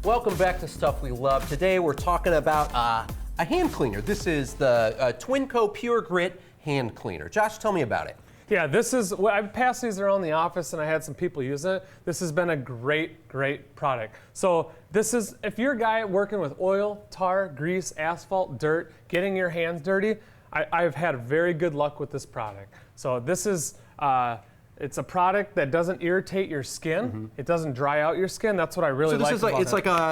Welcome back to Stuff We Love. Today we're talking about a hand cleaner. This is the Twinnco Pure Grit hand cleaner. Josh, tell me about it. Yeah, this is, I've passed these around the office and I had some people use it. This has been a great product. So this is, if you're a guy working with oil, tar, grease, asphalt, dirt, getting your hands dirty, I've had very good luck with this product. So this is, it's a product that doesn't irritate your skin. Mm-hmm. It doesn't dry out your skin. That's what I really like about it.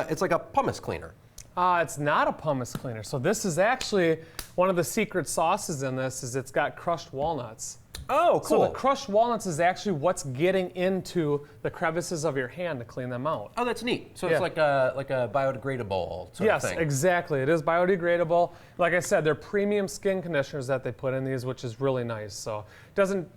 It's like a pumice cleaner. It's not a pumice cleaner. So this is actually, one of the secret sauces in this is it's got crushed walnuts. Oh, cool. So the crushed walnuts is actually what's getting into the crevices of your hand to clean them out. Oh, that's neat. So it's like a biodegradable sort of thing. Yes, exactly. It is biodegradable. Like I said, they're premium skin conditioners that they put in these, which is really nice. So it doesn't,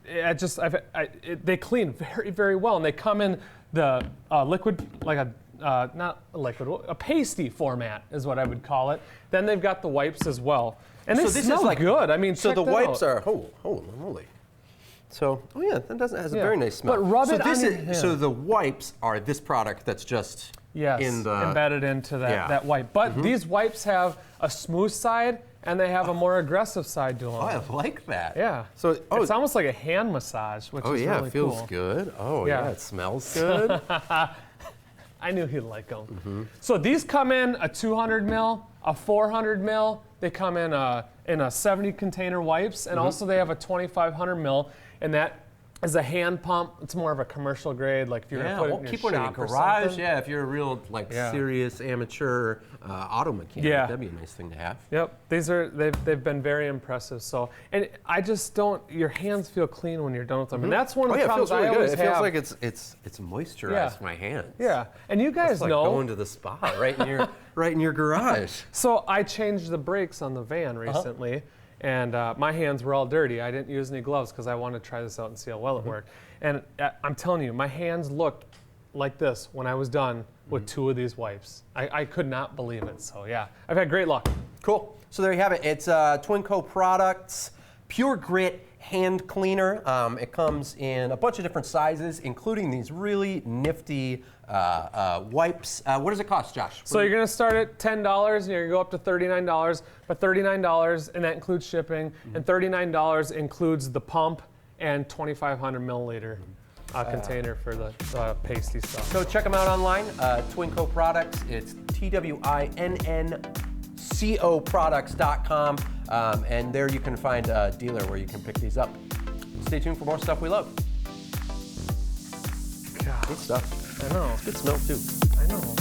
they clean very, very well. And they come in the liquid, like not a liquid, a pasty format is what I would call it. Then they've got the wipes as well. And they smell good. I mean, so the wipes are, holy moly. So, oh yeah, that has a very nice smell. But rub it on your hand. So the wipes are this product that's just embedded into that wipe. But these wipes have a smooth side and they have a more aggressive side to them. Oh, I like that. Yeah. So it's almost like a hand massage, which is really cool. Oh yeah, it feels good. Oh yeah, it smells good. I knew he'd like them. Mm-hmm. So these come in a 200 mil, a 400 mil. They come in a 70 container wipes, and also they have a 2500 mil. And that is a hand pump. It's more of a commercial grade, like if you're gonna put it in your keep one in your garage. Yeah, if you're a real serious amateur auto mechanic, that'd be a nice thing to have. Yep, they've been very impressive. So, and I just don't. Your hands feel clean when you're done with them, and that's one of the problems I always have. It feels like it's moisturized my hands. Yeah, and you guys know, going to the spa right in your garage. So I changed the brakes on the van recently. And my hands were all dirty. I didn't use any gloves because I wanted to try this out and see how well it worked. And I'm telling you, my hands looked like this when I was done with 2 of these wipes. I could not believe it. So yeah, I've had great luck. Cool. So there you have it. It's Twinnco Products Pure Grit hand cleaner. It comes in a bunch of different sizes, including these really nifty wipes. What does it cost, Josh? So you're going to start at $10 and you're going to go up to $39, but $39, and that includes shipping, and $39 includes the pump and 2,500 milliliter container for the pasty stuff. So check them out online, Twinnco Products. It's TWINNCO products.com, and there you can find a dealer where you can pick these up. Stay tuned for more Stuff We Love. God. Good stuff. I know. Good smell too. I know.